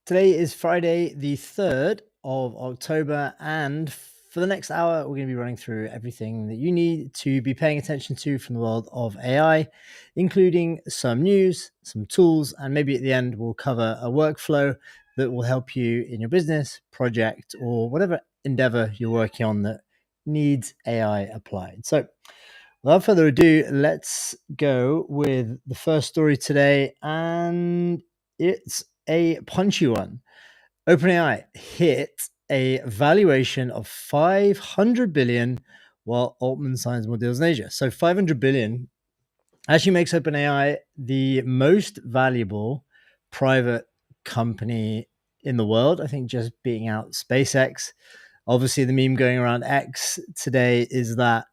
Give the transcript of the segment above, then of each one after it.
Today is Friday, the 3rd of October, and for the next hour, we're going to be running through everything that you need to be paying attention to from the world of AI, including some news, some tools, and maybe at the end, we'll cover a workflow that will help you in your business, project, or whatever endeavor you're working on that needs AI applied. So, without further ado, let's go with the first story today, and it's a punchy one. OpenAI hit a valuation of 500 billion while Altman signs more deals in Asia. So 500 billion actually makes OpenAI the most valuable private company in the world. I think just beating out SpaceX. Obviously, the meme going around X today is that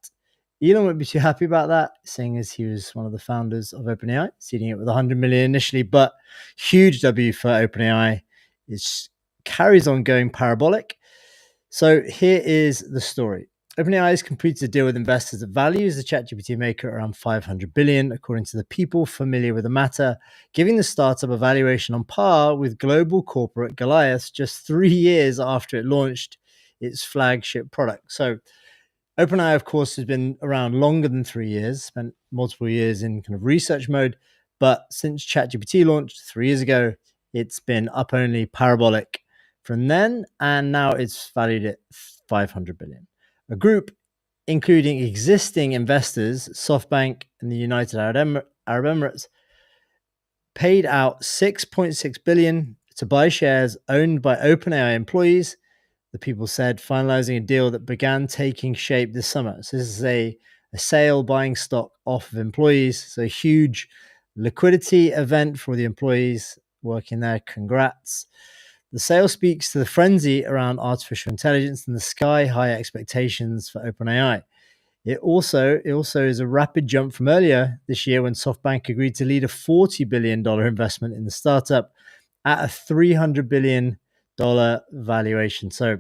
Elon won't be too happy about that, seeing as he was one of the founders of OpenAI, seeding it with 100 million initially. But huge W for OpenAI. It carries on going parabolic. So here is the story. OpenAI has completed a deal with investors that values the ChatGPT maker around 500 billion, according to the people familiar with the matter, giving the startup a valuation on par with global corporate Goliath just 3 years after it launched its flagship product. So OpenAI, of course, has been around longer than 3 years, spent multiple years in kind of research mode. But since ChatGPT launched 3 years ago, it's been up only parabolic from then. And now it's valued at 500 billion. A group including existing investors, SoftBank and the United Arab Emirates, paid out 6.6 billion to buy shares owned by OpenAI employees, the people said, finalizing a deal that began taking shape this summer. So this is a sale buying stock off of employees. So a huge liquidity event for the employees working there. Congrats. The sale speaks to the frenzy around artificial intelligence and the sky-high expectations for OpenAI. It also is a rapid jump from earlier this year when SoftBank agreed to lead a $40 billion investment in the startup at a $300 billion valuation. So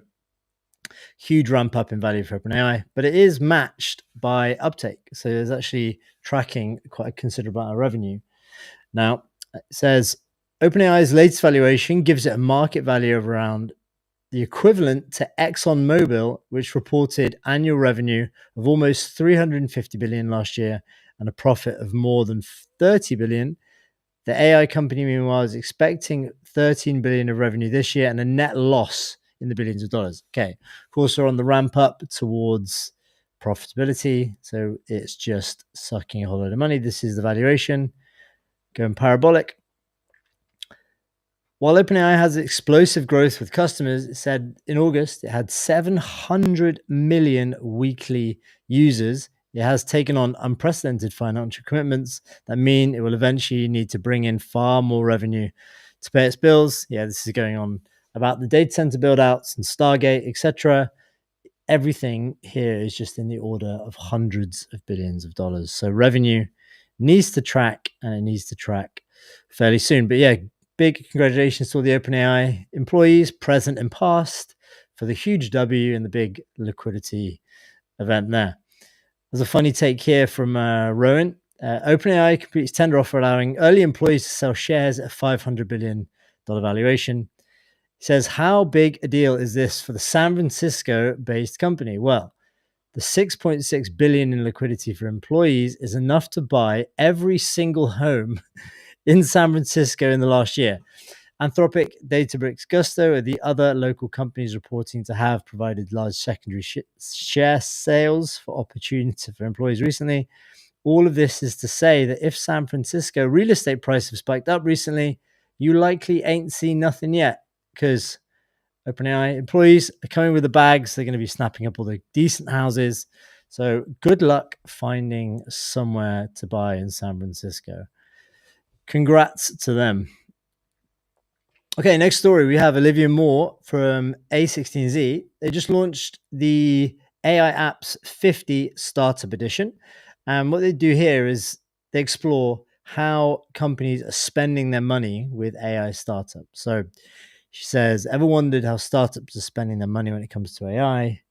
huge ramp up in value for OpenAI, but it is matched by uptake. So it's actually tracking quite a considerable amount of revenue. Now, it says OpenAI's latest valuation gives it a market value of around the equivalent to ExxonMobil, which reported annual revenue of almost 350 billion last year and a profit of more than 30 billion. The AI company, meanwhile, is expecting 13 billion of revenue this year and a net loss in the billions of dollars. Okay, of course, we're on the ramp up towards profitability, so it's just sucking a whole load of money. This is the valuation going parabolic. While OpenAI has explosive growth with customers, it said in August it had 700 million weekly users. It has taken on unprecedented financial commitments that mean it will eventually need to bring in far more revenue to pay its bills. Yeah, this is going on about the data center build outs and Stargate, etc. Everything here is just in the order of hundreds of billions of dollars. So revenue needs to track, and it needs to track fairly soon. But yeah, big congratulations to all the OpenAI employees, present and past, for the huge W and the big liquidity event there. There's a funny take here from Rowan. OpenAI completes tender offer allowing early employees to sell shares at a $500 billion valuation. He says, how big a deal is this for the San Francisco-based company? Well, the 6.6 billion in liquidity for employees is enough to buy every single home in San Francisco in the last year. Anthropic, Databricks, Gusto are the other local companies reporting to have provided large secondary share sales for opportunity for employees recently. All of this is to say that if San Francisco real estate prices have spiked up recently, you likely ain't seen nothing yet, because OpenAI employees are coming with the bags. They're going to be snapping up all the decent houses. So good luck finding somewhere to buy in San Francisco. Congrats to them. Okay, next story. We have Olivia Moore from A16Z. They just launched the AI Apps 50 Startup Edition. And what they do here is they explore how companies are spending their money with AI startups. So she says, ever wondered how startups are spending their money when it comes to AI?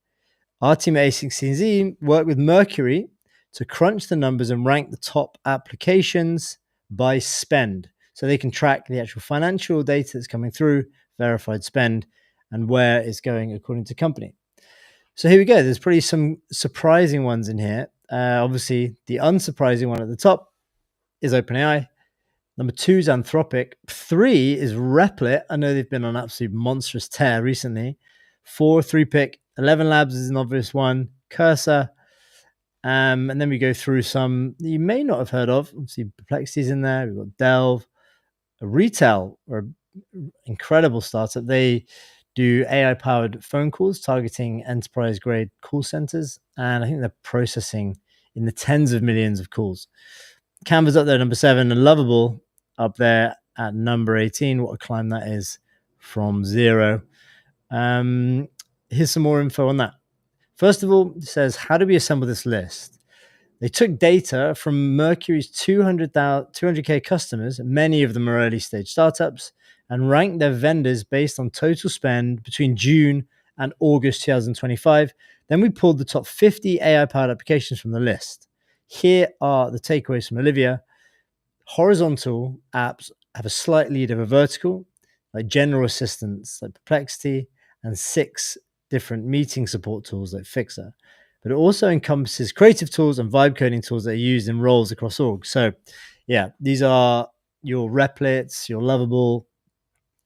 Our team at A16Z worked with Mercury to crunch the numbers and rank the top applications by spend, so they can track the actual financial data that's coming through verified spend, and where it's going according to company. So here we go. There's probably some surprising ones in here. Obviously, the unsurprising one at the top is OpenAI. Number 2 is Anthropic. 3 is Replit. I know they've been on an absolute monstrous tear recently. 4, 3PIC. 11 Labs is an obvious one. Cursor. And then we go through some that you may not have heard of. Obviously, Perplexity's in there. We've got Delve. A Retail, or incredible startup. They do AI-powered phone calls targeting enterprise-grade call centers. And I think they're processing in the tens of millions of calls. Canva's up there, number 7, and Lovable up there at number 18. What a climb that is from 0. Here's some more info on that. First of all, it says, how do we assemble this list? They took data from Mercury's 200K customers, many of them are early stage startups, and ranked their vendors based on total spend between June and August 2025. Then we pulled the top 50 AI-powered applications from the list. Here are the takeaways from Olivia. Horizontal apps have a slight lead over vertical, like general assistants like Perplexity, and 6 different meeting support tools like Fixer. But it also encompasses creative tools and vibe coding tools that are used in roles across org. So yeah, these are your Replits, your Lovable,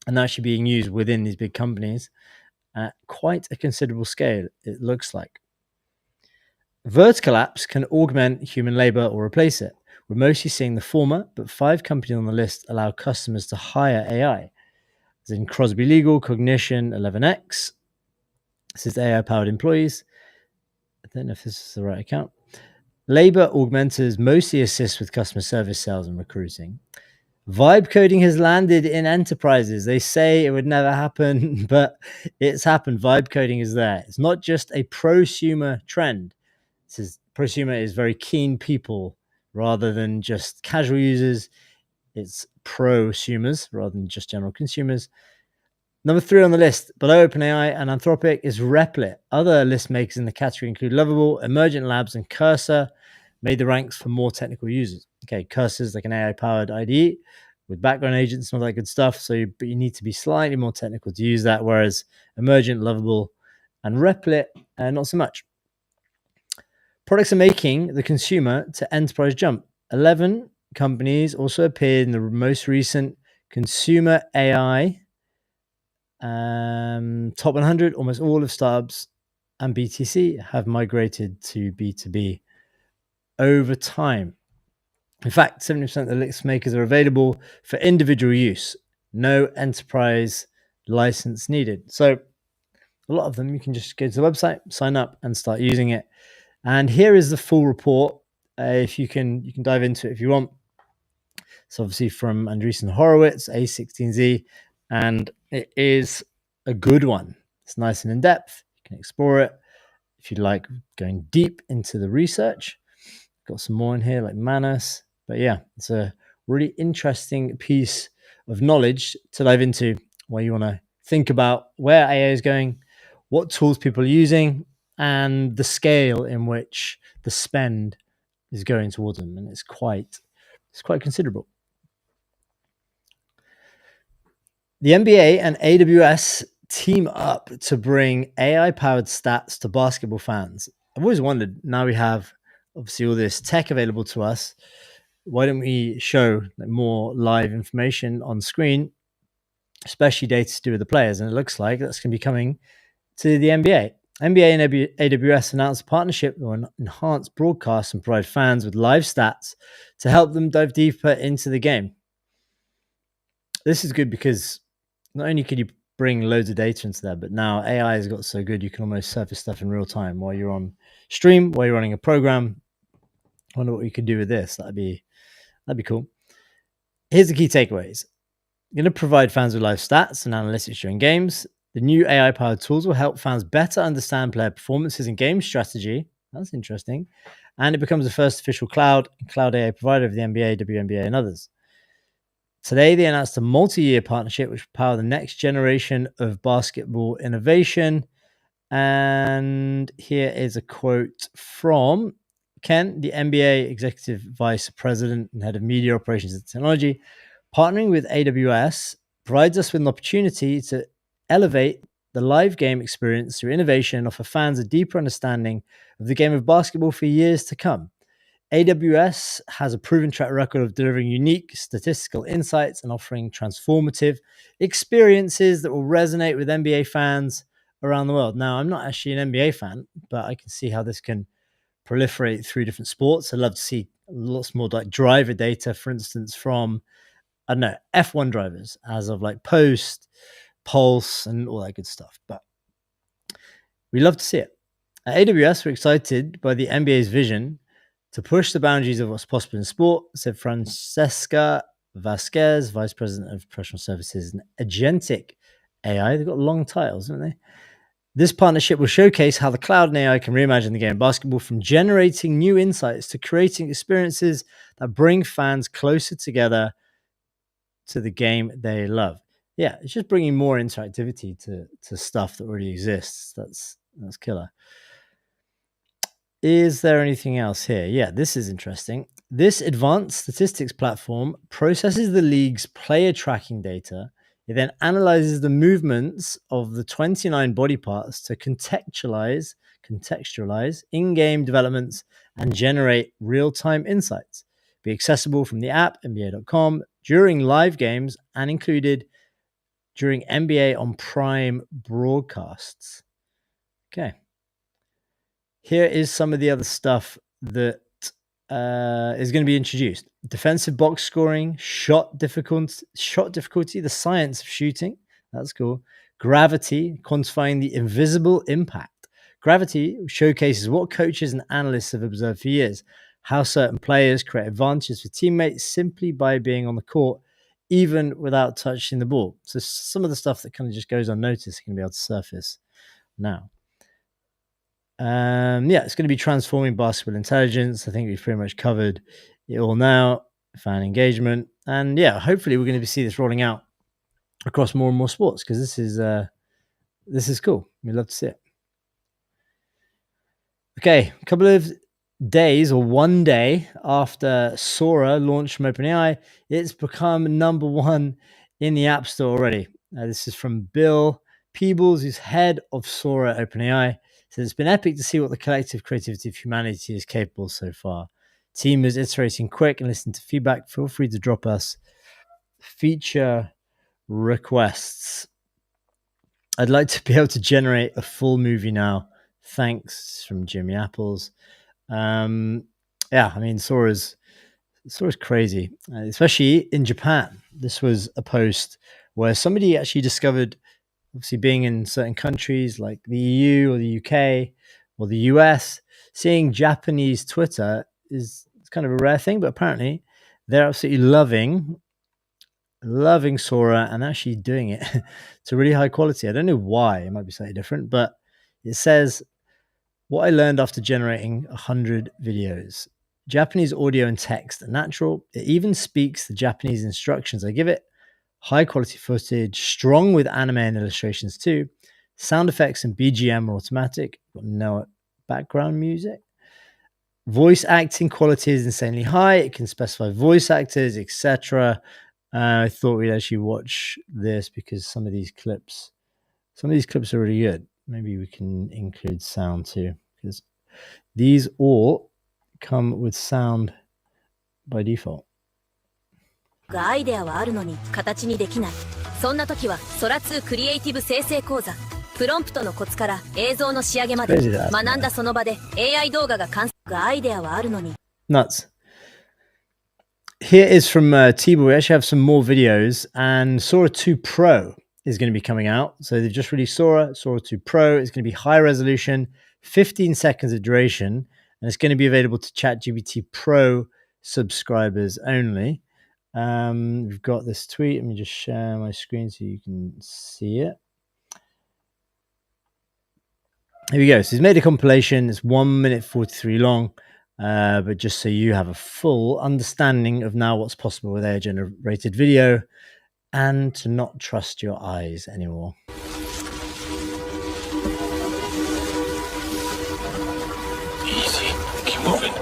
and actually being used within these big companies at quite a considerable scale, it looks like. Vertical apps can augment human labor or replace it. We're mostly seeing the former, but 5 companies on the list allow customers to hire AI. As in Crosby Legal, Cognition, 11x. This is AI-powered employees. I don't know if this is the right account. Labor augmenters mostly assist with customer service, sales, and recruiting. Vibe coding has landed in enterprises. They say it would never happen, but it's happened. Vibe coding is there. It's not just a prosumer trend. Prosumer is very keen people rather than just casual users. It's prosumers rather than just general consumers. Number 3 on the list, below OpenAI and Anthropic, is Replit. Other list makers in the category include Lovable, Emergent Labs, and Cursor. Made the ranks for more technical users. Okay, Cursor is like an AI-powered IDE with background agents and all that good stuff. But you need to be slightly more technical to use that, whereas Emergent, Lovable, and Replit, not so much. Products are making the consumer to enterprise jump. 11 companies also appeared in the most recent Consumer AI top 100. Almost all of startups and BTC have migrated to B2B over time. In fact, 70% of the list makers are available for individual use. No enterprise license needed. So a lot of them, you can just go to the website, sign up, and start using it. And here is the full report. If you can dive into it if you want. It's obviously from Andreessen Horowitz, A16Z, and it is a good one. It's nice and in depth. You can explore it if you like going deep into the research. Got some more in here like Manus, but yeah, it's a really interesting piece of knowledge to dive into where you want to think about where AI is going, what tools people are using, and the scale in which the spend is going towards them, and it's quite considerable. The NBA and AWS team up to bring AI-powered stats to basketball fans. I've always wondered, now we have obviously all this tech available to us, why don't we show more live information on screen, especially data to do with the players? And it looks like that's going to be coming to the NBA. NBA and AWS announced a partnership that will enhance broadcasts and provide fans with live stats to help them dive deeper into the game. This is good because not only can you bring loads of data into there, but now AI has got so good you can almost surface stuff in real time while you're on stream, while you're running a program. I wonder what you could do with this. That'd be cool. Here's the key takeaways. You're going to provide fans with live stats and analytics during games. The new AI-powered tools will help fans better understand player performances and game strategy. That's interesting. And it becomes the first official cloud AI provider of the NBA, WNBA, and others. Today, they announced a multi-year partnership which will power the next generation of basketball innovation. And here is a quote from Ken, the NBA Executive Vice President and Head of Media Operations and Technology. Partnering with AWS provides us with an opportunity to elevate the live game experience through innovation and offer fans a deeper understanding of the game of basketball for years to come. AWS has a proven track record of delivering unique statistical insights and offering transformative experiences that will resonate with NBA fans around the world. Now, I'm not actually an NBA fan, but I can see how this can proliferate through different sports. I'd love to see lots more like driver data, for instance, from, I don't know, F1 drivers as of like post, pulse, and all that good stuff. But we love to see it. At AWS, we're excited by the NBA's vision to push the boundaries of what's possible in sport, said Francesca Vasquez, Vice President of Professional Services and Agentic AI. They've got long titles, haven't they? This partnership will showcase how the cloud and AI can reimagine the game of basketball, from generating new insights to creating experiences that bring fans closer together to the game they love. Yeah, it's just bringing more interactivity to stuff that already exists. That's killer. Is there anything else here? Yeah, this is interesting. This advanced statistics platform processes the league's player tracking data. It then analyzes the movements of the 29 body parts to contextualize in-game developments and generate real-time insights. Be accessible from the app, NBA.com, during live games, and included during NBA on Prime broadcasts. Okay. Here is some of the other stuff that is going to be introduced. Defensive box scoring, shot difficulty, the science of shooting. That's cool. Gravity, quantifying the invisible impact. Gravity showcases what coaches and analysts have observed for years, how certain players create advantages for teammates simply by being on the court, even without touching the ball. So some of the stuff that kind of just goes unnoticed is going to be able to surface now. It's going to be transforming basketball intelligence. I think we've pretty much covered it all now. Fan engagement, and hopefully we're going to see this rolling out across more and more sports, because this is cool. We love to see it. Okay, a couple of days or one day after Sora launched from OpenAI, it's become number one in the App Store already. This is from Bill Peebles, who's head of Sora at OpenAI. So it's been epic to see what the collective creativity of humanity is capable so far. Team is iterating quick and listening to feedback. Feel free to drop us feature requests. I'd like to be able to generate a full movie now. Thanks, from Jimmy Apples. Sora's crazy, especially in Japan. This was a post where somebody actually discovered, obviously being in certain countries like the EU or the UK or the US, seeing Japanese Twitter is kind of a rare thing, but apparently they're absolutely loving Sora and actually doing it to really high quality. I don't know why, it might be slightly different, but it says, what I learned after generating 100 videos. Japanese audio and text are natural. It even speaks the Japanese instructions I give it. High quality footage, strong with anime and illustrations too. Sound effects and BGM are automatic. Got no background music. Voice acting quality is insanely high. It can specify voice actors, etc. I thought we'd actually watch this because some of these clips are really good. Maybe we can include sound too, because these all come with sound by default. アイデアはあるのに形にできない。そんな時は空2クリエイティブ生成講座。プロンプトのコツから映像の仕上げまで学んだその場で AI 動画が完成。アイデアはあるのに。Nuts. Here is from Tibo. We actually have some more videos, and Sora 2 Pro is going to be coming out. So they've just released Sora 2 Pro. It's going to be high resolution, 15 seconds of duration, and it's going to be available to ChatGPT Pro subscribers only. We've got this tweet. Let me just share my screen so you can see it. Here we go. So he's made a compilation. It's 1 minute 43 long, but just so you have a full understanding of now what's possible with AI generated video, and to not trust your eyes anymore. Easy. Keep moving.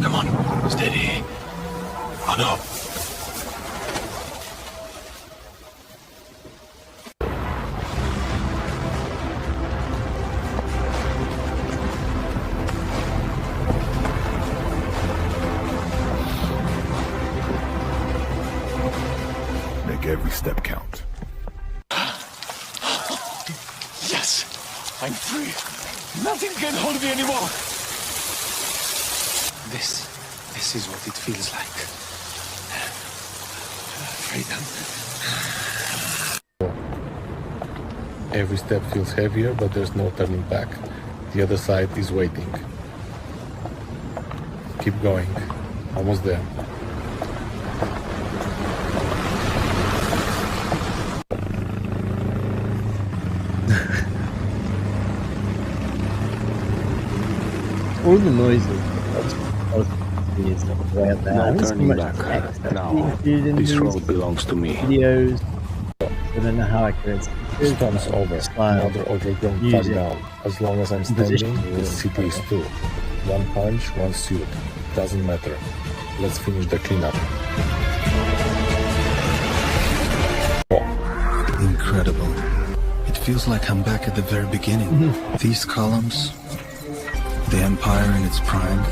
Come on. Steady. Oh no. Make every step count. Yes, I'm free. Nothing can hold me anymore. This is what it feels like. Freedom. Every step feels heavier, but there's no turning back. The other side is waiting. Keep going. Almost there. All the noises. Way up there. No turning back. Now, this road belongs to me. Videos. I don't know how accurate This comes over. Another overgrown music, down. As long as I'm composition. standing, the city is too. One punch, one suit. Doesn't matter. Let's finish the cleanup. Incredible. It feels like I'm back at the very beginning. These columns, the Empire in its prime.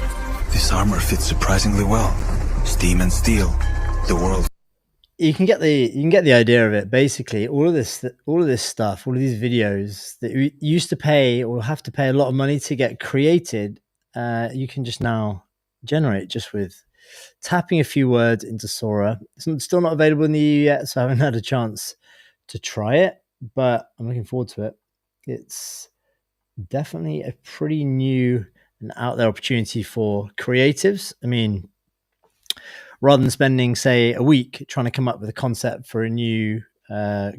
This armor fits surprisingly well. Steam and steel. The world. You can get the idea of it. Basically, all of this stuff, all of these videos that you used to pay or have to pay a lot of money to get created, you can just now generate just with tapping a few words into Sora. It's still not available in the EU yet, so I haven't had a chance to try it, but I'm looking forward to it. It's definitely a pretty new and out there opportunity for creatives. I mean, rather than spending, say, a week trying to come up with a concept for a new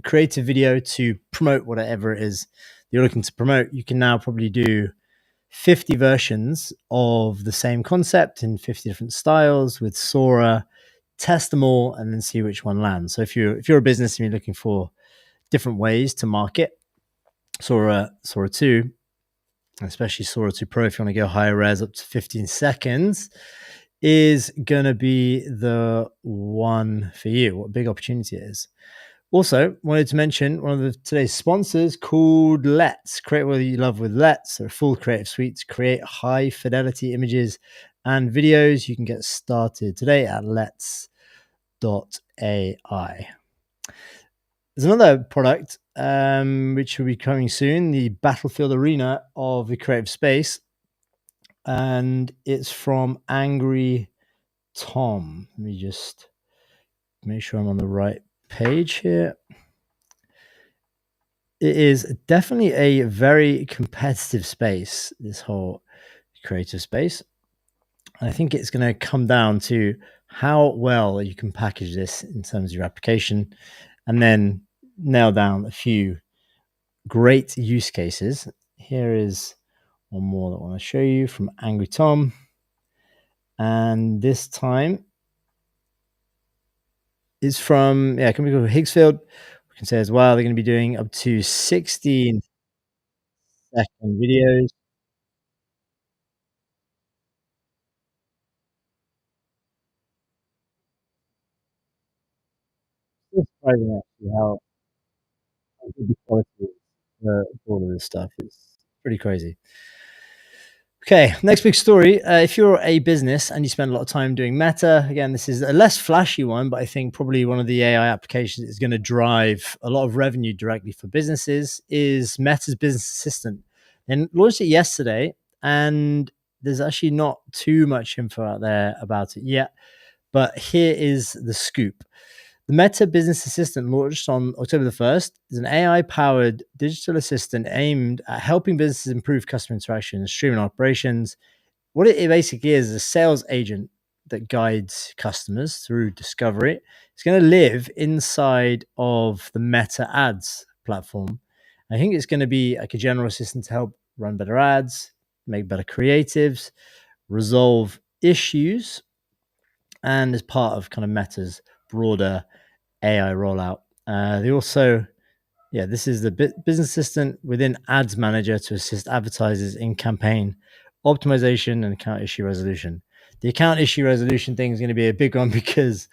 creative video to promote whatever it is you're looking to promote, you can now probably do 50 versions of the same concept in 50 different styles with Sora, test them all, and then see which one lands. So if you're a business and you're looking for different ways to market Sora 2, especially Sora 2 Pro, if you want to go higher res up to 15 seconds, is going to be the one for you. What a big opportunity it is. Also, wanted to mention one of today's sponsors called Let's. Create what you love with Let's. They're a full creative suite to create high fidelity images and videos. You can get started today at lets.ai. There's another product which will be coming soon, the Battlefield Arena of the creative space. And it's from Angry Tom. Let me just make sure I'm on the right page here. It is definitely a very competitive space, this whole creative space. I think it's going to come down to how well you can package this in terms of your application and then nail down a few great use cases. Here is one more that I want to show you from Angry Tom. And this time is from a company called Higgsfield. We can say as well, they're going to be doing up to 16-second videos. It's surprising actually how good the quality is for all of this stuff. It's pretty crazy. Okay, next big story. If you're a business and you spend a lot of time doing Meta, again, this is a less flashy one, but I think probably one of the AI applications is going to drive a lot of revenue directly for businesses is Meta's Business Assistant. And launched it yesterday, and there's actually not too much info out there about it yet, but here is the scoop. The Meta Business Assistant launched on October the 1st. It's an AI-powered digital assistant aimed at helping businesses improve customer interaction and streamline operations. What it basically is a sales agent that guides customers through discovery. It's going to live inside of the Meta Ads platform. I think it's going to be like a general assistant to help run better ads, make better creatives, resolve issues, and as part of kind of Meta's broader AI rollout. They also, this is the business assistant within Ads Manager to assist advertisers in campaign optimization and account issue resolution. The account issue resolution thing is going to be a big one because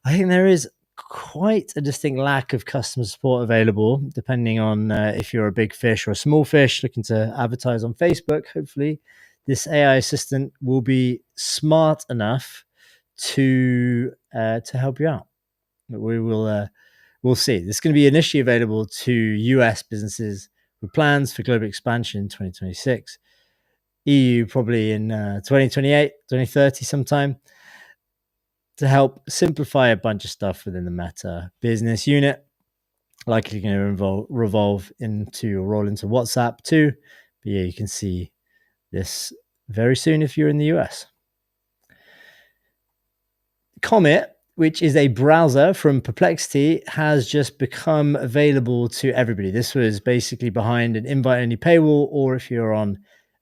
I think there is quite a distinct lack of customer support available, depending on if you're a big fish or a small fish looking to advertise on Facebook. Hopefully, this AI assistant will be smart enough to help you out. But we'll see. This is going to be initially available to US businesses with plans for global expansion in 2026. EU probably in 2028, 2030 sometime, to help simplify a bunch of stuff within the Meta business unit. Likely going to revolve into or roll into WhatsApp too. But yeah, you can see this very soon if you're in the US. Comet, which is a browser from Perplexity, has just become available to everybody. This was basically behind an invite-only paywall, or if you're on,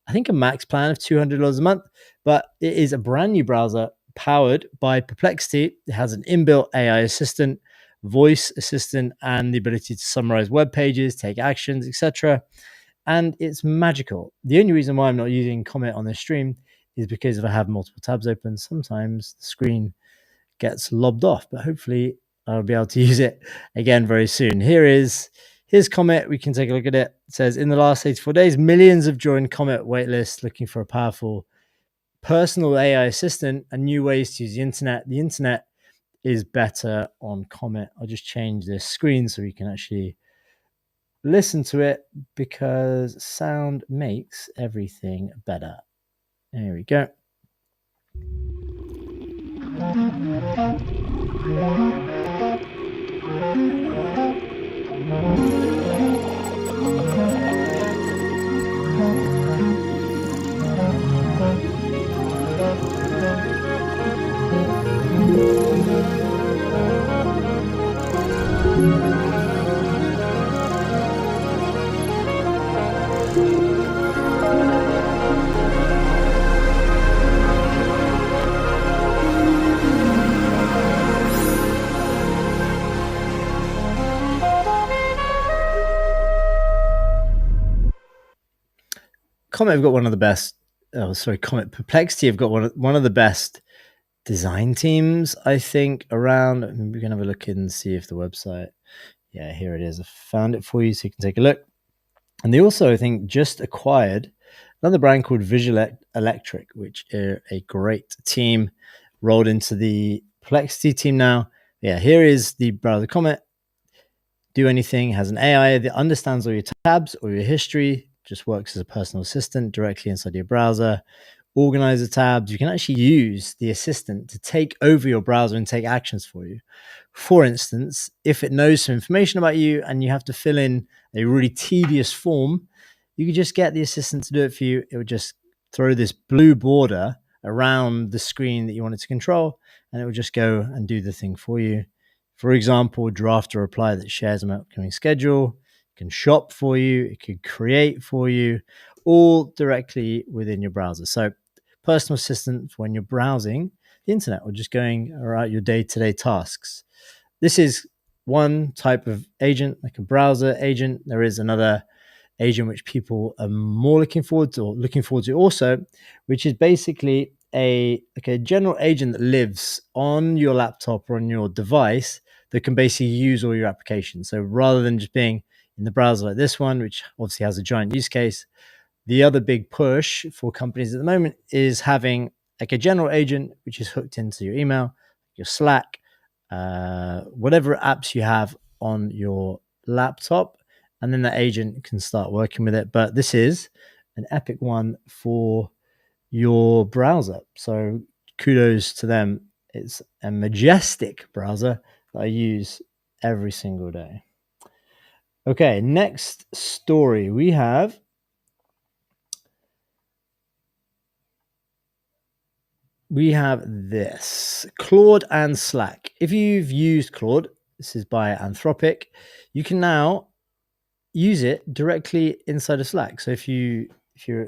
I think, a max plan of $200 a month. But it is a brand new browser powered by Perplexity. It has an inbuilt AI assistant, voice assistant, and the ability to summarize web pages, take actions, etc. And it's magical. The only reason why I'm not using Comet on this stream is because if I have multiple tabs open, sometimes the screen gets lobbed off, but hopefully I'll be able to use it again very soon. Here's Comet. We can take a look at it. It says, in the last 84 days, millions have joined Comet waitlist looking for a powerful personal AI assistant and new ways to use the internet. The internet is better on Comet. I'll just change this screen so we can actually listen to it, because sound makes everything better. There we go. Comet have got one of the best. Comet Perplexity have got one of the best design teams, I think, around. We can have a look and see if the website. Yeah, here it is. I found it for you so you can take a look. And they also, I think, just acquired another brand called Visual Electric, which are a great team, rolled into the Perplexity team now. Yeah, here is the browser Comet. Do anything, has an AI that understands all your tabs or your history, just works as a personal assistant directly inside your browser. Organize the tabs. You can actually use the assistant to take over your browser and take actions for you. For instance, if it knows some information about you and you have to fill in a really tedious form, you could just get the assistant to do it for you. It would just throw this blue border around the screen that you want it to control, and it will just go and do the thing for you. For example, draft a reply that shares an upcoming schedule. It can shop for you. It can create for you, all directly within your browser. So personal assistant when you're browsing the internet or just going around your day-to-day tasks. This is one type of agent, like a browser agent. There is another agent which people are more looking forward to also, which is basically a general agent that lives on your laptop or on your device that can basically use all your applications. So rather than just being in the browser like this one, which obviously has a giant use case, the other big push for companies at the moment is having like a general agent which is hooked into your email, your Slack, whatever apps you have on your laptop, and then the agent can start working with it. But this is an epic one for your browser. So kudos to them. It's a majestic browser that I use every single day. Okay, next story we have. We have this, Claude and Slack. If you've used Claude, this is by Anthropic, you can now use it directly inside of Slack. So if you're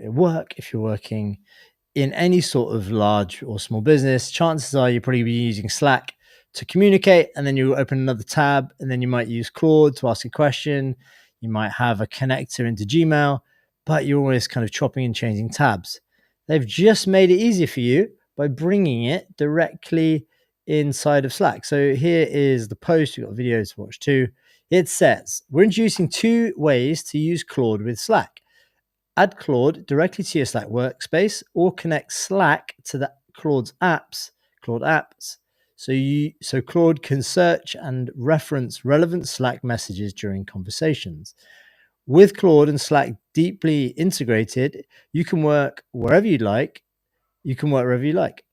at work, if you're working in any sort of large or small business, chances are you'll probably be using Slack to communicate, and then you open another tab, and then you might use Claude to ask a question. You might have a connector into Gmail, but you're always kind of chopping and changing tabs. They've just made it easier for you by bringing it directly inside of Slack. So here is the post. We've got videos to watch too. It says, we're introducing 2 ways to use Claude with Slack. Add Claude directly to your Slack workspace, or connect Slack to the Claude apps, So Claude can search and reference relevant Slack messages during conversations. With Claude and Slack deeply integrated, you can work wherever you'd like. You can work wherever you like.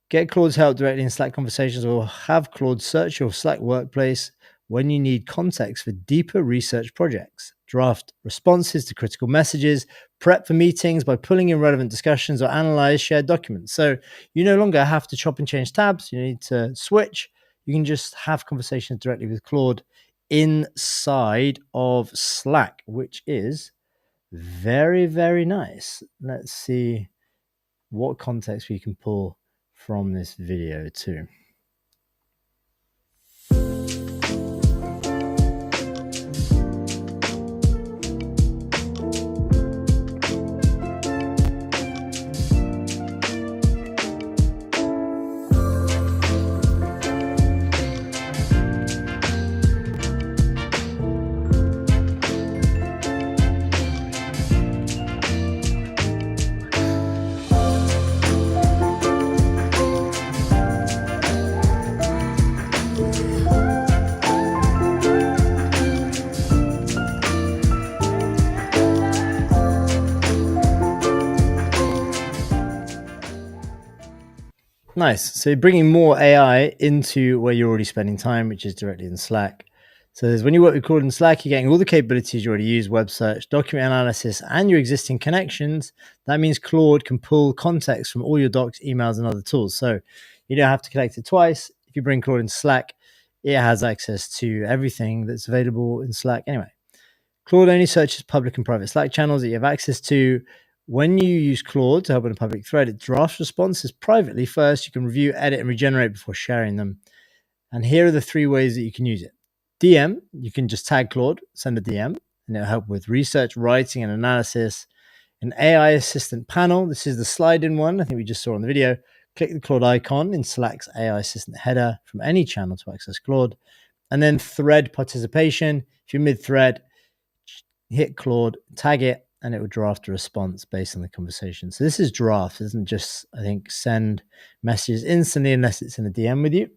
Get Claude's help directly in Slack conversations, or have Claude search your Slack workplace when you need context for deeper research projects. Draft responses to critical messages, prep for meetings by pulling in relevant discussions, or analyze shared documents. So you no longer have to chop and change tabs. You need to switch. You can just have conversations directly with Claude inside of Slack, which is very, very nice. Let's see what context we can pull from this video too. Nice. So bringing more AI into where you're already spending time, which is directly in Slack. So when you work with Claude in Slack, you're getting all the capabilities you already use: web search, document analysis, and your existing connections. That means Claude can pull context from all your docs, emails, and other tools. So you don't have to collect it twice. If you bring Claude in Slack, it has access to everything that's available in Slack anyway. Claude only searches public and private Slack channels that you have access to. When you use Claude to help in a public thread, it drafts responses privately first. You can review, edit, and regenerate before sharing them. And here are the 3 ways that you can use it. DM, you can just tag Claude, send a DM, and it'll help with research, writing, and analysis. An AI assistant panel, this is the slide-in one I think we just saw on the video. Click the Claude icon in Slack's AI assistant header from any channel to access Claude. And then thread participation. If you're mid-thread, hit Claude, tag it, and it will draft a response based on the conversation. So this is draft. It doesn't just, I think, send messages instantly unless it's in a DM with you.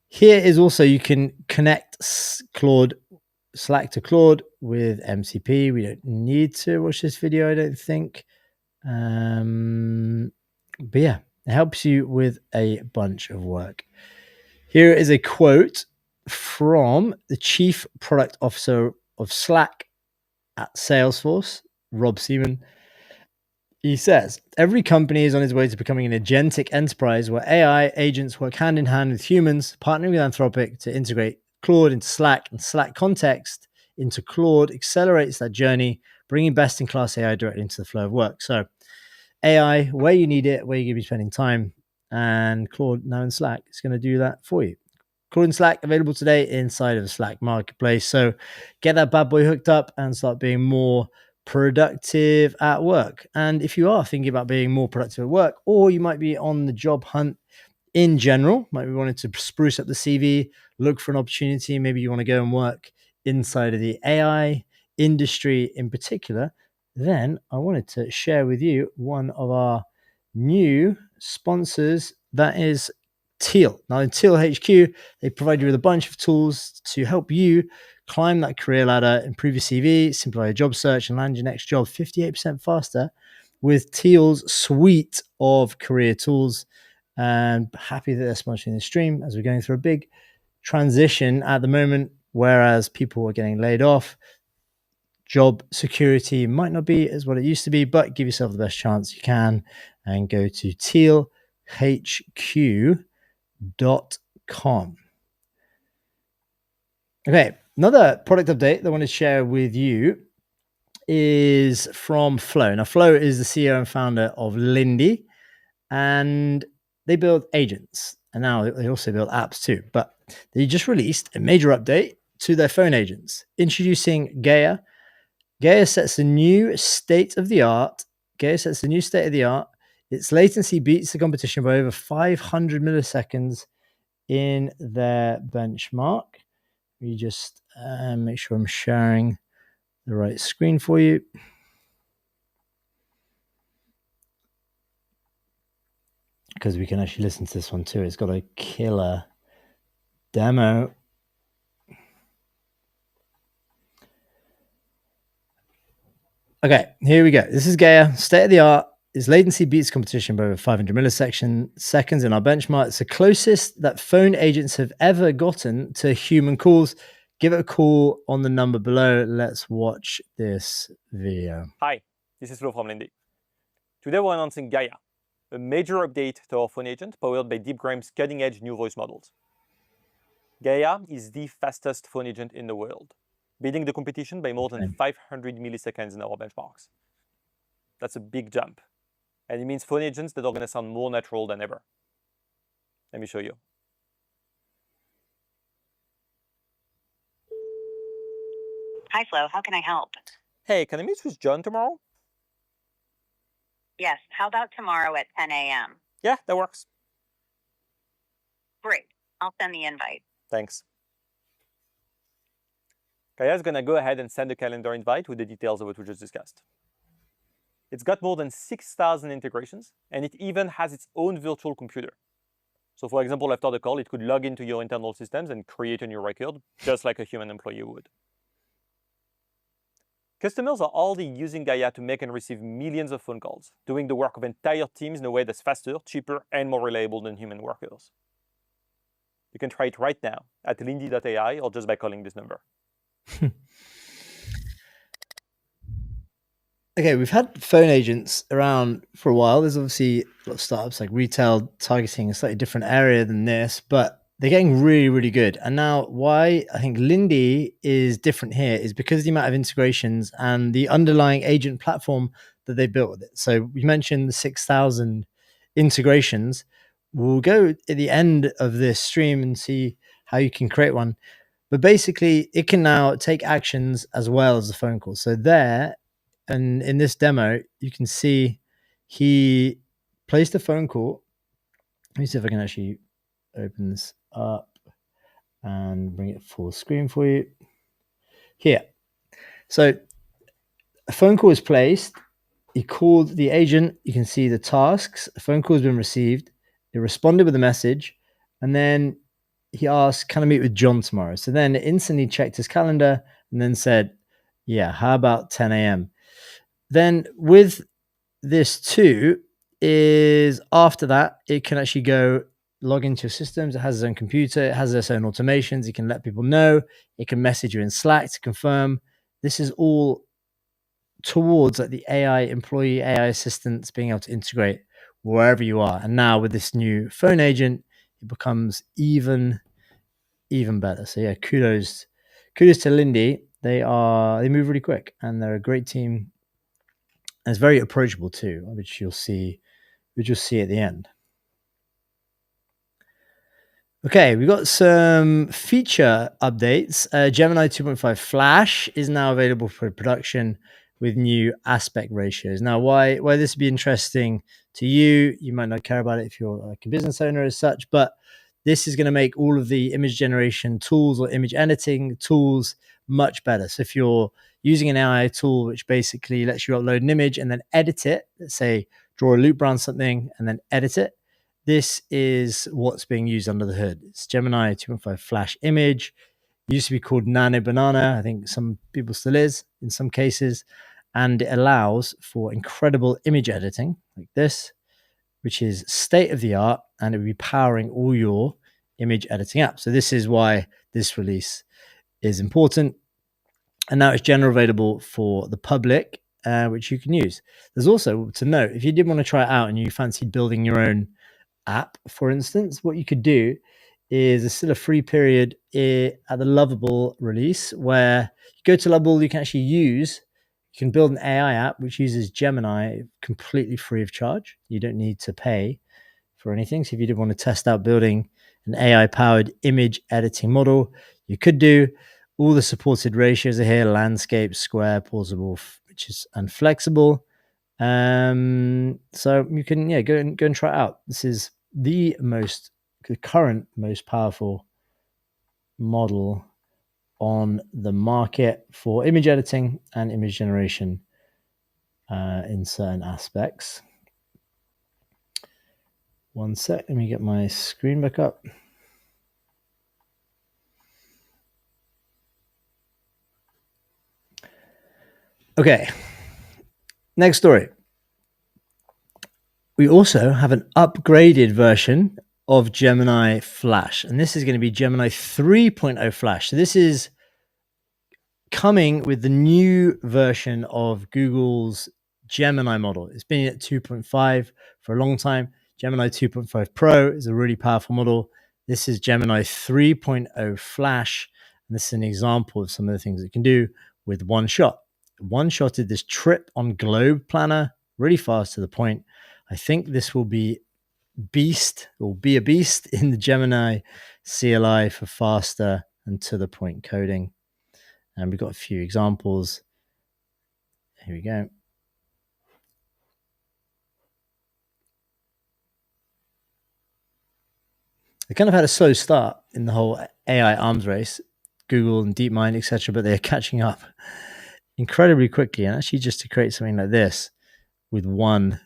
Here is also, you can connect Slack to Claude with MCP. We don't need to watch this video, I don't think. But yeah, it helps you with a bunch of work. Here is a quote from the Chief Product Officer of Slack at Salesforce, Rob Seaman. He says, every company is on its way to becoming an agentic enterprise where AI agents work hand in hand with humans, partnering with Anthropic to integrate Claude into Slack, and Slack context into Claude accelerates that journey, bringing best-in-class AI directly into the flow of work. So AI, where you need it, where you're going to be spending time, and Claude now in Slack is going to do that for you. Claude in Slack available today inside of the Slack marketplace. So get that bad boy hooked up and start being more productive at work. And if you are thinking about being more productive at work, or you might be on the job hunt in general, might be wanting to spruce up the CV, look for an opportunity, maybe you want to go and work inside of the AI industry in particular, then I wanted to share with you one of our new sponsors, that is Teal. Now in Teal HQ, they provide you with a bunch of tools to help you climb that career ladder, improve your CV, simplify your job search, and land your next job 58% faster with Teal's suite of career tools. And happy that they're sponsoring the stream as we're going through a big transition at the moment, whereas people are getting laid off. Job security might not be as what it used to be, but give yourself the best chance you can and go to tealhq.com. Okay, another product update that I want to share with you is from Flow. Now, Flow is the CEO and founder of Lindy, and they build agents, and now they also build apps too. But they just released a major update to their phone agents, introducing Gaia. Gaia sets the new state of the art. Its latency beats the competition by over 500 milliseconds in their benchmark. We just make sure I'm sharing the right screen for you. because we can actually listen to this one too. It's got a killer demo. Okay, here we go. This is Gaia, state of the art. Its latency beats competition by over 500 milliseconds in our benchmark. It's the closest that phone agents have ever gotten to human calls. Give it a call on the number below. Let's watch this video. Hi, this is Flo from Lindy. Today we're announcing Gaia, a major update to our phone agent powered by DeepGram's cutting-edge new voice models. Gaia is the fastest phone agent in the world, beating the competition by more than 500 milliseconds in our benchmarks. That's a big jump, and it means phone agents that are going to sound more natural than ever. Let me show you. Hi, Flo. How can I help? Hey, can I meet with John tomorrow? Yes. How about tomorrow at 10 a.m.? Yeah, that works. Great. I'll send the invite. Thanks. Gaia is going to go ahead and send a calendar invite with the details of what we just discussed. It's got more than 6,000 integrations, and it even has its own virtual computer. So for example, after the call, it could log into your internal systems and create a new record, just like a human employee would. Customers are already using Gaia to make and receive millions of phone calls, doing the work of entire teams in a way that's faster, cheaper, and more reliable than human workers. You can try it right now at lindy.ai or just by calling this number. Okay, we've had phone agents around for a while. There's obviously a lot of startups like retail targeting a slightly different area than this, but they're getting really, really good. And now why I think Lindy is different here is because of the amount of integrations and the underlying agent platform that they built with it. So we mentioned the 6,000 integrations. We'll go at the end of this stream and see how you can create one. But basically, it can now take actions as well as the phone call. So there, and in this demo, you can see he placed a phone call. Let me see if I can actually open this up and bring it full screen for you. Here. So a phone call is placed. He called the agent. You can see the tasks. A phone call has been received. It responded with a message. And then he asked, can I meet with John tomorrow? So then it instantly checked his calendar and then said, yeah, how about 10 a.m.? Then with this too, is after that, it can actually go log into your systems. It has its own computer. It has its own automations. It can let people know. It can message you in Slack to confirm. This is all towards like the AI employee, AI assistants being able to integrate wherever you are. And now with this new phone agent, it becomes even better. So yeah, kudos to Lindy. They move really quick and they're a great team. And it's very approachable too, which you'll see at the end. Okay, we've got some feature updates. Gemini 2.5 Flash is now available for production with new aspect ratios. Now, why this would be interesting to you? You might not care about it if you're like a business owner as such, but this is going to make all of the image generation tools or image editing tools much better. So if you're using an AI tool, which basically lets you upload an image and then edit it, let's say draw a loop around something and then edit it, this is what's being used under the hood. It's Gemini 2.5 Flash Image. It used to be called Nano Banana. I think some people still is in some cases. And it allows for incredible image editing like this, which is state of the art, and it will be powering all your image editing apps. So this is why this release is important. And now it's generally available for the public, which you can use. There's also to note, if you did want to try it out and you fancied building your own app, for instance, what you could do is there's still a free period at the Lovable release where you go to Lovable, you can build an AI app which uses Gemini completely free of charge. You don't need to pay for anything. So if you did want to test out building an AI powered image editing model, you could do. All the supported ratios are here: landscape, square, pausable, and flexible. So you can go and try it out. This is the current most powerful model on the market for image editing and image generation in certain aspects. 1 sec. Let me get my screen back up. Okay. Next story. We also have an upgraded version of Gemini Flash, and this is going to be Gemini 3.0 Flash. So this is coming with the new version of Google's Gemini model. It's been at 2.5 for a long time. Gemini 2.5 Pro is a really powerful model. This is Gemini 3.0 Flash, and this is an example of some of the things it can do with one shot. One shotted this trip on Globe Planner really fast to the point. I think this will be a beast in the Gemini CLI for faster and to the point coding. And we've got a few examples. Here we go. They kind of had a slow start in the whole AI arms race, Google and DeepMind, etc., but they're catching up incredibly quickly. And actually, just to create something like this with one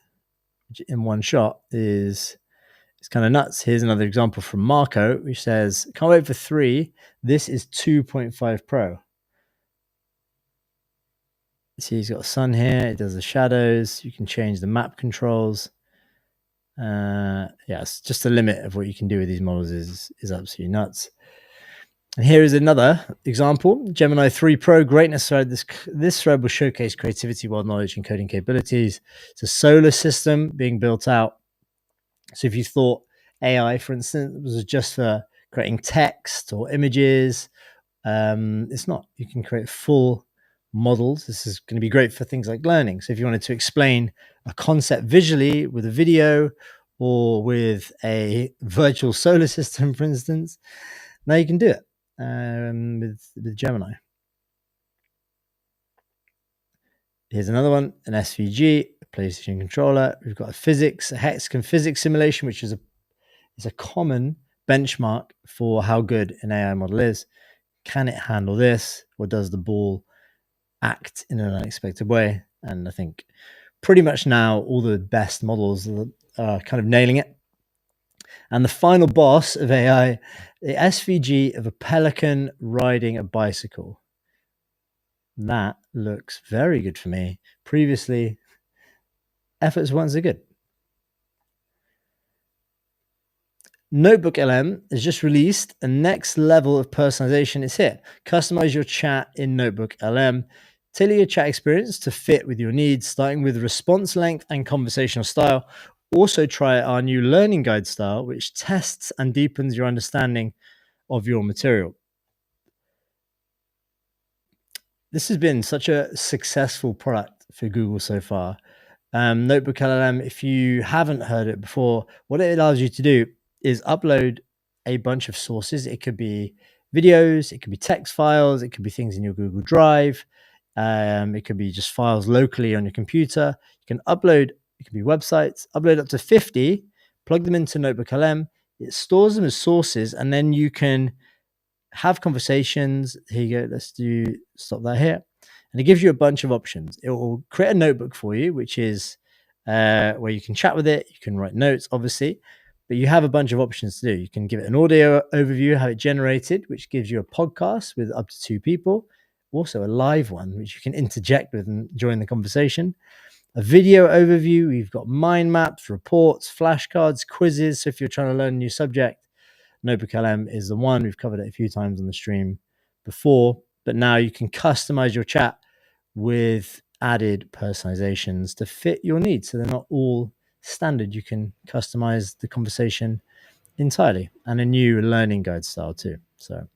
shot is kind of nuts. Here's another example from Marco, which says, "Can't wait for 3. This is 2.5 Pro." See, he's got a sun here. It does the shadows. You can change the map controls. It's just the limit of what you can do with these models is absolutely nuts. And here is another example. Gemini 3 Pro greatness thread. This thread will showcase creativity, world knowledge, and coding capabilities. It's a solar system being built out. So if you thought AI, for instance, was just for creating text or images, it's not. You can create full models. This is going to be great for things like learning. So if you wanted to explain a concept visually with a video or with a virtual solar system, for instance, now you can do it with Gemini. Here's another one, an SVG, a PlayStation controller. We've got a hexagon physics simulation, which is a common benchmark for how good an AI model is. Can it handle this, or does the ball act in an unexpected way? And I think pretty much now all the best models are kind of nailing it. And the final boss of AI, the SVG of a pelican riding a bicycle. That looks very good for me. Previously, efforts weren't so good. Notebook LM has just released a next level of personalization. It's here. Customize your chat in Notebook LM. Tailor your chat experience to fit with your needs, starting with response length and conversational style. Also try our new learning guide style, which tests and deepens your understanding of your material. This has been such a successful product for Google so far. Notebook LM, if you haven't heard it before, what it allows you to do is upload a bunch of sources. It could be videos, it could be text files, it could be things in your Google Drive. It could be just files locally on your computer. You can upload, it could be websites, upload up to 50, plug them into Notebook LM. It stores them as sources, and then you can have conversations. Here you go. Let's stop that here. And it gives you a bunch of options. It will create a notebook for you, which is where you can chat with it. You can write notes, obviously, but you have a bunch of options to do. You can give it an audio overview, have it generated, which gives you a podcast with up to 2 people. Also a live one, which you can interject with and join the conversation. A video overview. We've got mind maps, reports, flashcards, quizzes. So if you're trying to learn a new subject, Notebook LM is the one. We've covered it a few times on the stream before, but now you can customize your chat with added personalizations to fit your needs. So they're not all standard. You can customize the conversation entirely, and a new learning guide style too. So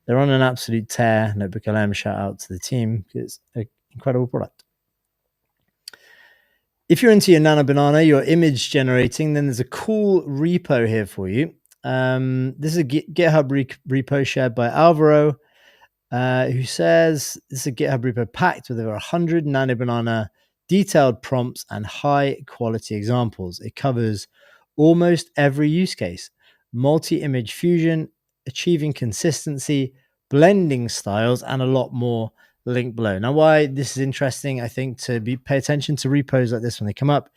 they're on an absolute tear. Notebook LM, shout out to the team. It's an incredible product. If you're into your Nano Banana, your image generating, then there's a cool repo here for you. This is a GitHub repo shared by Alvaro, who says this is a GitHub repo packed with over 100 Nano Banana detailed prompts and high quality examples. It covers almost every use case: multi-image fusion, achieving consistency, blending styles, and a lot more. Link below. Now, why this is interesting, I think, to pay attention to repos like this when they come up,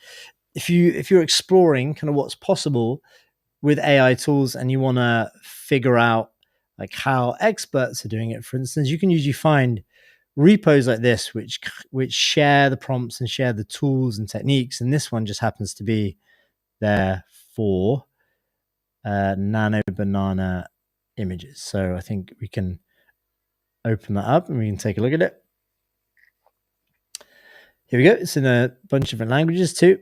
if you're exploring kind of what's possible with AI tools and you want to figure out like how experts are doing it, for instance, you can usually find repos like this which share the prompts and share the tools and techniques. And this one just happens to be there for Nano Banana images. So I think we can open that up and we can take a look at it. Here we go. It's in a bunch of different languages too.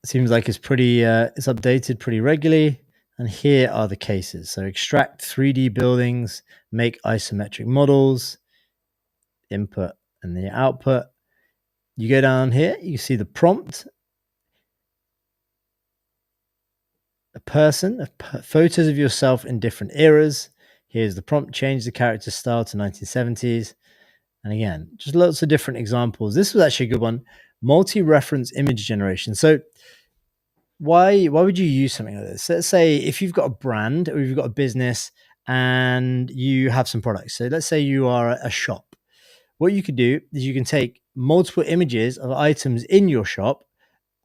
Seems like it's pretty it's updated pretty regularly. And here are the cases. So extract 3D buildings, make isometric models, input and the output. You go down here, you see the prompt, a person, photos of yourself in different eras. Here's the prompt, change the character style to 1970s. And again, just lots of different examples. This was actually a good one. Multi-reference image generation. So why would you use something like this? Let's say if you've got a brand or you've got a business and you have some products. So let's say you are a shop. What you could do is you can take multiple images of items in your shop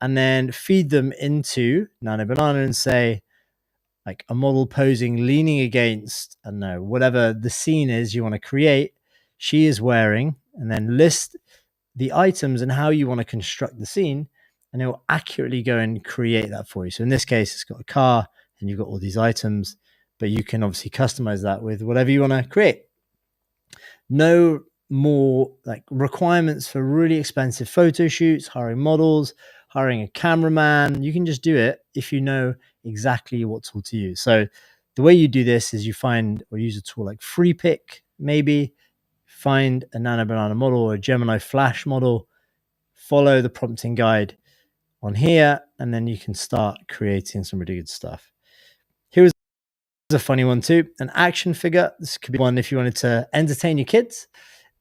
and then feed them into Nano Banana and say, like a model posing, leaning against, I don't know, whatever the scene is you want to create, she is wearing, and then list the items and how you want to construct the scene, and it will accurately go and create that for you. So in this case, it's got a car and you've got all these items, but you can obviously customize that with whatever you want to create. No more like requirements for really expensive photo shoots, hiring models, hiring a cameraman. You can just do it if you know exactly what tool to use. So the way you do this is you find or use a tool like FreePic, maybe find a Nano Banana model or a Gemini Flash model, follow the prompting guide on here, and then you can start creating some really good stuff. Here's a funny one too, an action figure. This could be one if you wanted to entertain your kids,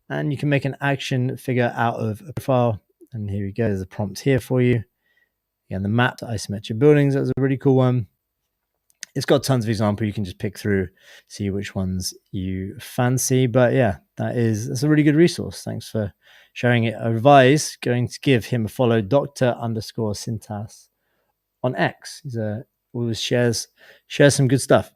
and you can make an action figure out of a profile. And here we go, there's a prompt here for you. Again, the map to isometric buildings, that was a really cool one. It's got tons of examples. You can just pick through, see which ones you fancy. But yeah, that's a really good resource. Thanks for sharing it. I advise going to give him a follow, Dr_Syntas on X. He's always shares some good stuff.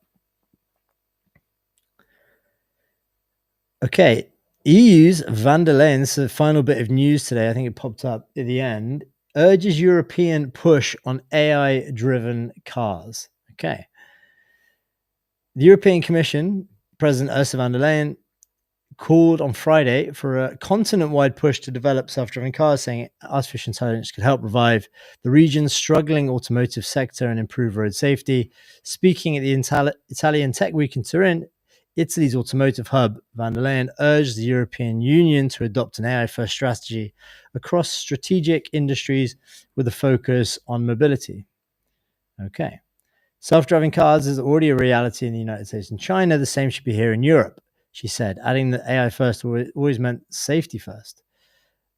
Okay, EU's van der Leyen, this is the final bit of news today. I think it popped up at the end. Urges European push on AI-driven cars. Okay. The European Commission, President Ursula von der Leyen, called on Friday for a continent-wide push to develop self-driving cars, saying artificial intelligence could help revive the region's struggling automotive sector and improve road safety. Speaking at the Italian Tech Week in Turin, Italy's automotive hub, von der Leyen urged the European Union to adopt an AI-first strategy across strategic industries with a focus on mobility. Okay. Self-driving cars is already a reality in the United States and China. The same should be here in Europe, she said, adding that AI first always meant safety first.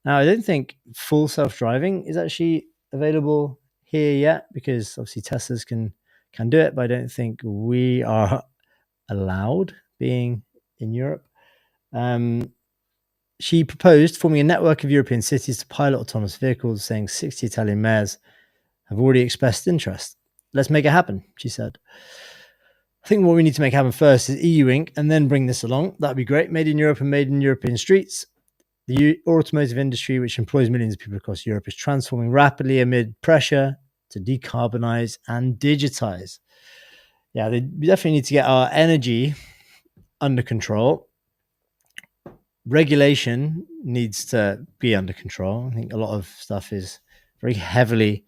Now, I don't think full self-driving is actually available here yet because obviously Teslas can do it, but I don't think we are allowed being in Europe. She proposed forming a network of European cities to pilot autonomous vehicles, saying 60 Italian mayors have already expressed interest. Let's make it happen, she said. I think what we need to make happen first is EU Inc. and then bring this along. That'd be great. Made in Europe and made in European streets. The automotive industry, which employs millions of people across Europe, is transforming rapidly amid pressure to decarbonize and digitize. Yeah, we definitely need to get our energy under control. Regulation needs to be under control. I think a lot of stuff is very heavily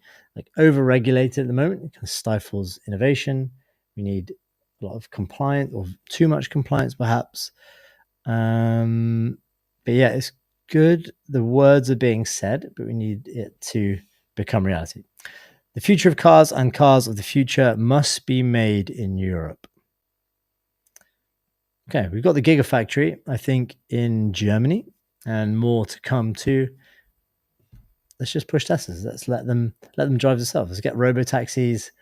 over-regulated at the moment. It kind of stifles innovation. We need a lot of compliance, or too much compliance perhaps. But yeah, it's good. The words are being said, but we need it to become reality. The future of cars and cars of the future must be made in Europe. Okay, we've got the Gigafactory, I think, in Germany, and more to come too. Let's just push Teslas. Let's let them drive themselves. Let's get robo-taxis.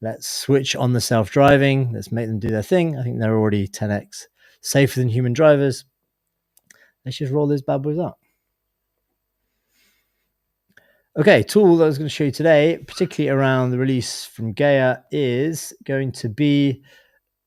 Let's switch on the self-driving. Let's make them do their thing. I think they're already 10x safer than human drivers. Let's just roll those bad boys out. Okay, tool that I was going to show you today, particularly around the release from Gaia, is going to be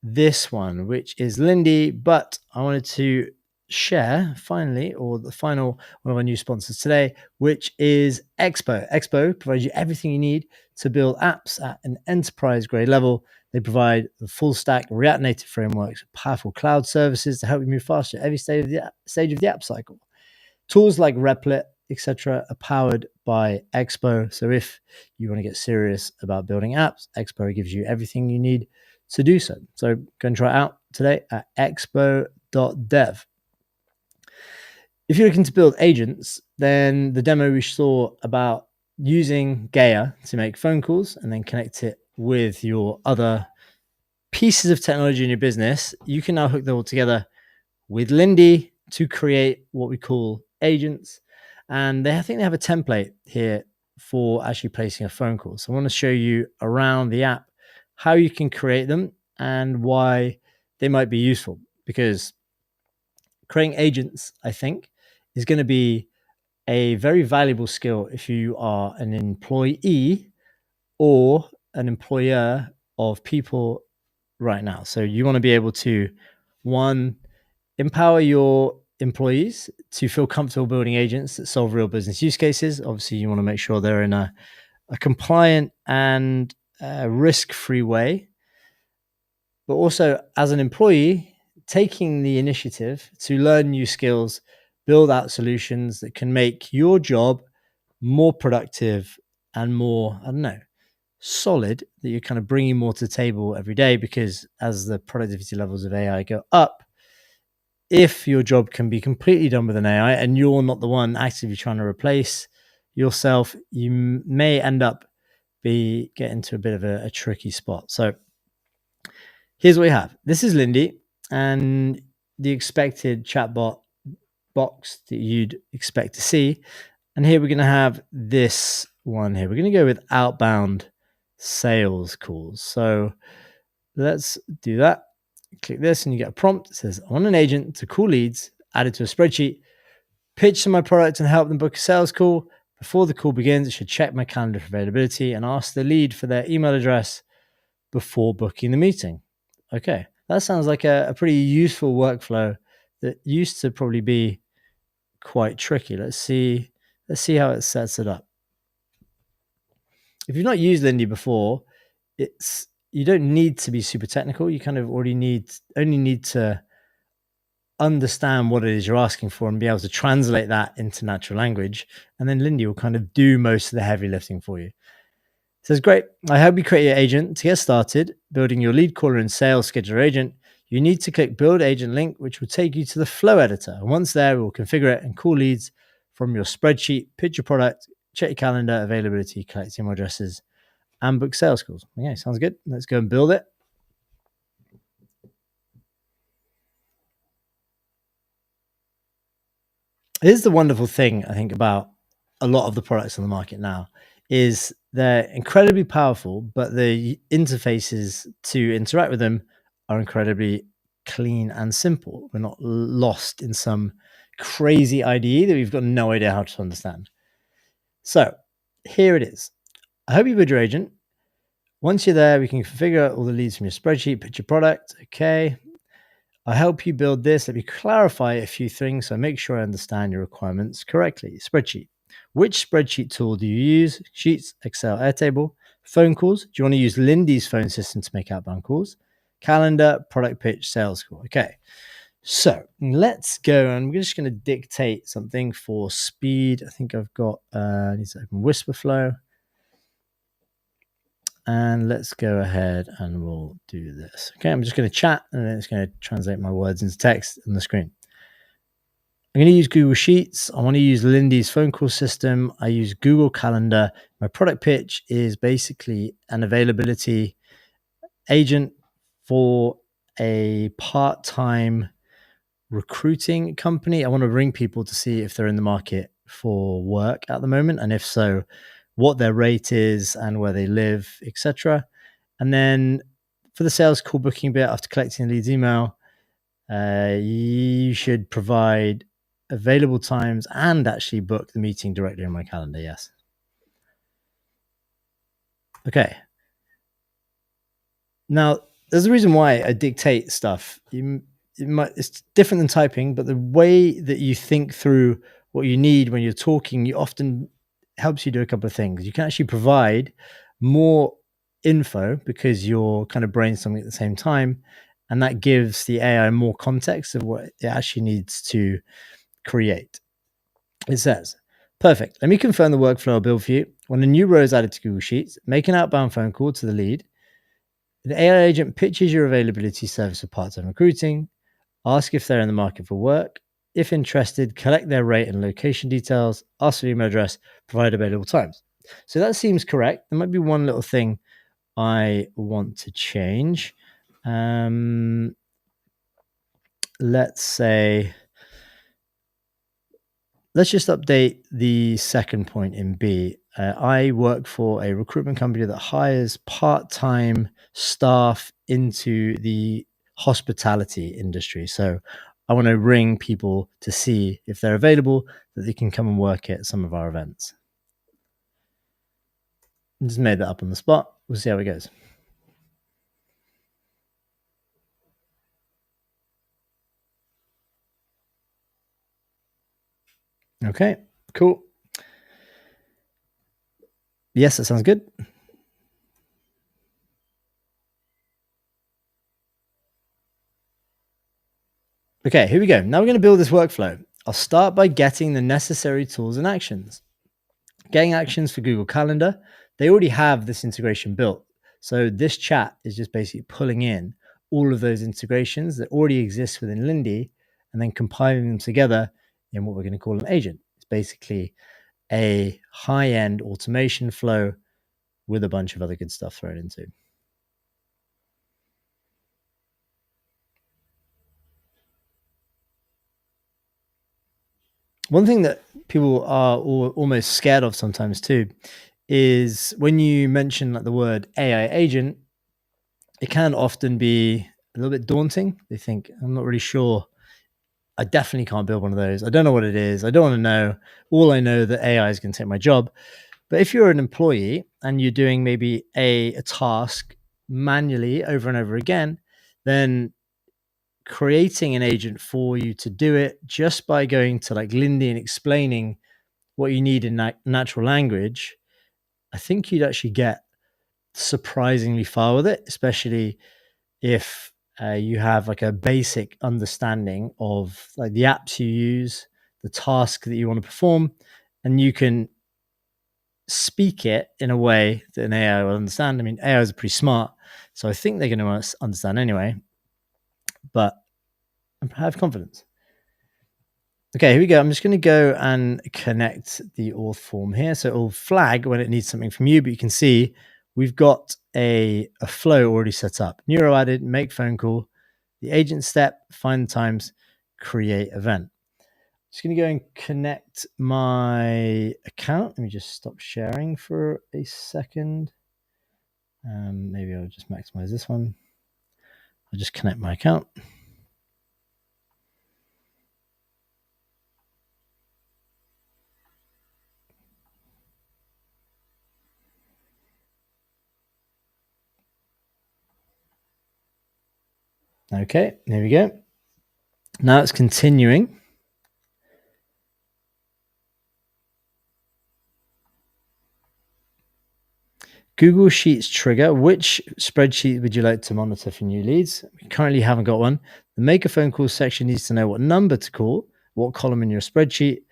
this one, which is Lindy. But I wanted to share finally, or the final one of our new sponsors today, which is Expo. Expo provides you everything you need to build apps at an enterprise grade level. They provide the full stack React Native frameworks, powerful cloud services to help you move faster at every stage of the app cycle. Tools like Replit, etc., are powered by Expo. So if you want to get serious about building apps, Expo gives you everything you need to do so. So go and try it out today at expo.dev. If you're looking to build agents, then the demo we saw about using Gaia to make phone calls and then connect it with your other pieces of technology in your business, you can now hook them all together with Lindy to create what we call agents. And I think they have a template here for actually placing a phone call. So I want to show you around the app how you can create them and why they might be useful. Because creating agents, I think, is going to be a very valuable skill if you are an employee or an employer of people right now. So you want to be able to, one, empower your employees to feel comfortable building agents that solve real business use cases. Obviously, you want to make sure they're in a compliant and risk-free way. But also, as an employee, taking the initiative to learn new skills, build out solutions that can make your job more productive and more, solid, that you're kind of bringing more to the table every day. Because as the productivity levels of AI go up, if your job can be completely done with an AI and you're not the one actively trying to replace yourself, you may end up getting to a bit of a tricky spot. So here's what we have. This is Lindy and the expected chatbot box that you'd expect to see. And here we're going to have this one here. We're going to go with outbound sales calls. So let's do that. Click this and you get a prompt that says, I want an agent to call leads, add it to a spreadsheet, pitch to my product and help them book a sales call. Before the call begins, it should check my calendar for availability and ask the lead for their email address before booking the meeting. Okay, that sounds like a pretty useful workflow that used to probably be quite tricky. Let's see how it sets it up. If you've not used Lindy before, you don't need to be super technical. You kind of only need to understand what it is you're asking for and be able to translate that into natural language. And then Lindy will kind of do most of the heavy lifting for you. It says, great. I hope you create your agent. To get started building your lead caller and sales scheduler agent, you need to click build agent link, which will take you to the flow editor. And once there, we'll configure it and call leads from your spreadsheet, pitch your product, check your calendar, availability, collect email addresses, and book sales calls. Okay, sounds good. Let's go and build it. Here's the wonderful thing, I think, about a lot of the products on the market now is they're incredibly powerful, but the interfaces to interact with them are incredibly clean and simple. We're not lost in some crazy IDE that we've got no idea how to understand. So here it is. I hope you build your agent. Once you're there, we can configure all the leads from your spreadsheet, pitch your product. Okay. I help you build this. Let me clarify a few things so make sure I understand your requirements correctly. Spreadsheet. Which spreadsheet tool do you use? Sheets, Excel, Airtable. Phone calls. Do you want to use Lindy's phone system to make outbound calls? Calendar, product pitch, sales call. Okay. So let's go, and we're just going to dictate something for speed. I think I've got, I need to open Whisperflow. And let's go ahead and we'll do this. Okay, I'm just going to chat and then it's going to translate my words into text on the screen. I'm going to use Google Sheets. I want to use Lindy's phone call system. I use Google Calendar. My product pitch is basically an availability agent for a part-time recruiting company. I want to ring people to see if they're in the market for work at the moment, and if so, what their rate is and where they live, etc. And then for the sales call booking bit, after collecting the lead's email, you should provide available times and actually book the meeting directly in my calendar. Yes. Okay. Now, there's a reason why I dictate stuff. It's different than typing, but the way that you think through what you need when you're talking, you often helps you do a couple of things. You can actually provide more info because you're kind of brainstorming at the same time, and that gives the AI more context of what it actually needs to create. It says, perfect. Let me confirm the workflow I'll build for you. When a new row is added to Google Sheets, make an outbound phone call to the lead. The AI agent pitches your availability service for part-time recruiting. Ask if they're in the market for work. If interested, collect their rate and location details. Ask for email address. Provide available times. So that seems correct. There might be one little thing I want to change. Let's just update the second point in B. I work for a recruitment company that hires part-time staff into the hospitality industry. So I want to ring people to see if they're available, that they can come and work at some of our events. I just made that up on the spot. We'll see how it goes. Okay, cool. Yes, that sounds good. Okay, here we go. Now we're going to build this workflow. I'll start by getting the necessary tools and actions. Getting actions for Google Calendar. They already have this integration built. So this chat is just basically pulling in all of those integrations that already exist within Lindy and then compiling them together in what we're going to call an agent. It's basically a high-end automation flow with a bunch of other good stuff thrown into. One thing that people are almost scared of sometimes too is when you mention like the word AI agent, it can often be a little bit daunting. They think, I'm not really sure. I definitely can't build one of those. I don't know what it is. I don't want to know. All I know that AI is going to take my job. But if you're an employee and you're doing maybe a task manually over and over again, then creating an agent for you to do it just by going to like Lindy and explaining what you need in natural language, I think you'd actually get surprisingly far with it, especially if you have like a basic understanding of like the apps you use, the task that you want to perform, and you can speak it in a way that an AI will understand. I mean, AIs are pretty smart, so I think they're going to understand anyway, but I have confidence. Okay, here we go. I'm just going to go and connect the auth form here. So it'll flag when it needs something from you, but you can see we've got a flow already set up. Neuro added, make phone call, the agent step, find times, create event. Just going to go and connect my account. Let me just stop sharing for a second. Maybe I'll just maximize this one. I'll just connect my account. Okay, there we go. Now it's continuing. Google Sheets trigger. Which spreadsheet would you like to monitor for new leads? We currently haven't got one. The make a phone call section needs to know what number to call, what column in your spreadsheet,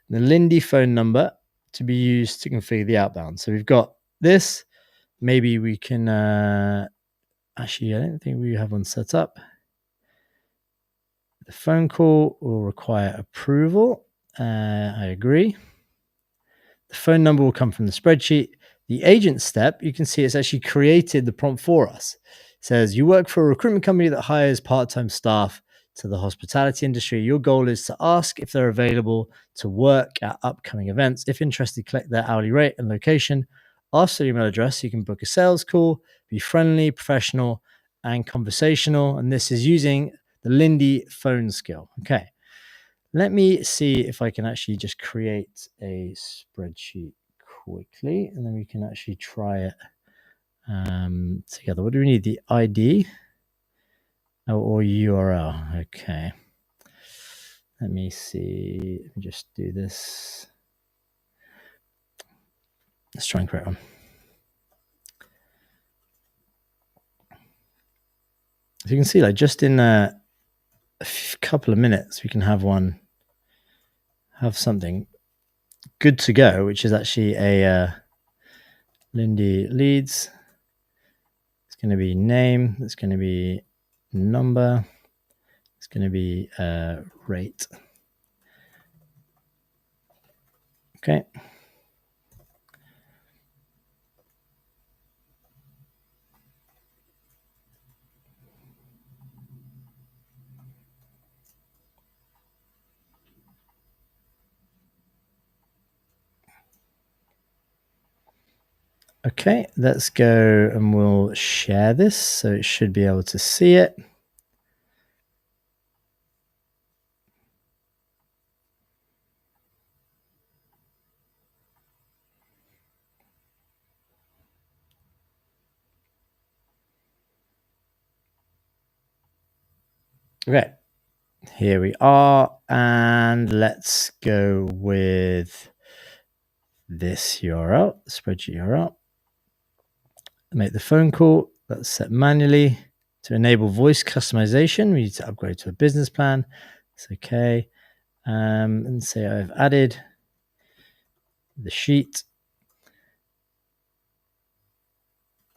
the Lindy phone number to be used to configure the outbound. So we've got this. Maybe we can, actually, I don't think we have one set up. The phone call will require approval. I agree. The phone number will come from the spreadsheet. The agent step, you can see it's actually created the prompt for us. It says, you work for a recruitment company that hires part-time staff to the hospitality industry. Your goal is to ask if they're available to work at upcoming events. If interested, collect their hourly rate and location. Ask their email address so you can book a sales call. Be friendly, professional, and conversational. And this is using the Lindy phone skill. Okay. Let me see if I can actually just create a spreadsheet quickly, and then we can actually try it together. What do we need? The ID or URL? Okay. Let me see. Let me just do this. Let's try and create one. As you can see, like just in a couple of minutes, we can have something good to go, which is actually a Lindy leads. It's going to be name. It's going to be number. It's going to be rate. Okay. Okay, let's go and we'll share this. So it should be able to see it. Okay, here we are. And let's go with this URL, spreadsheet URL. Make the phone call. Let's set manually. To enable voice customization, we need to upgrade to a business plan. It's okay. And say I've added the sheet.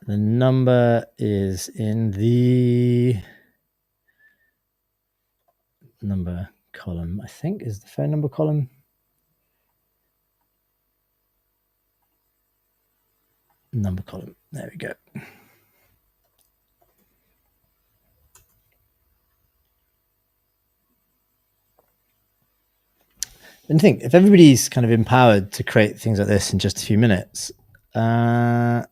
The number is in the number column, I think, is the phone number column. Number column. There we go. And think if everybody's kind of empowered to create things like this in just a few minutes, and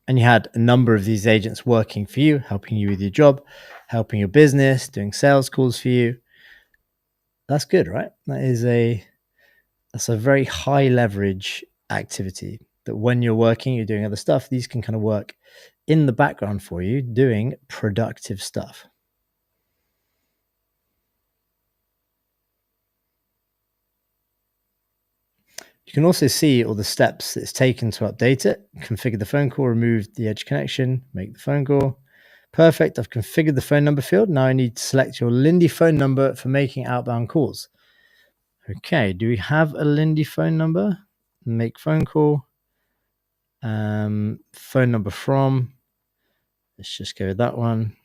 you had a number of these agents working for you, helping you with your job, helping your business, doing sales calls for you, that's good, right? That's a very high leverage activity that when you're working, you're doing other stuff, these can kind of work in the background for you, doing productive stuff. You can also see all the steps it's taken to update it. Configure the phone call, remove the edge connection, make the phone call. Perfect. I've configured the phone number field. Now I need to select your Lindy phone number for making outbound calls. Okay. Do we have a Lindy phone number? Make phone call. Phone number from. Let's just go with that one.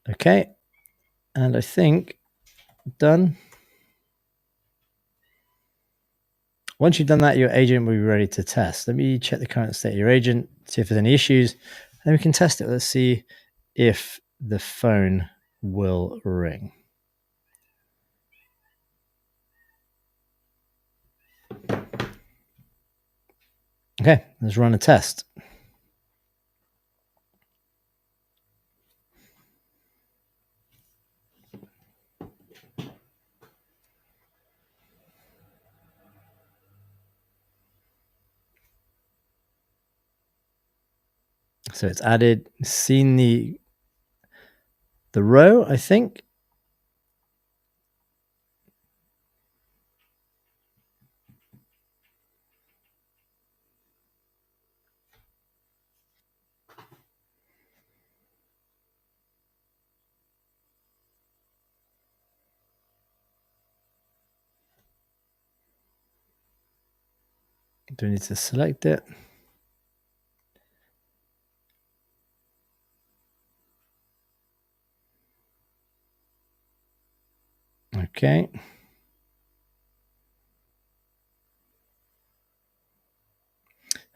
Okay. And I think done. Once you've done that, your agent will be ready to test. Let me check the current state of your agent, see if there's any issues. Then we can test it. Let's see if the phone will ring. Okay, let's run a test. So it's added, seen the row, I think. Do we need to select it? Okay.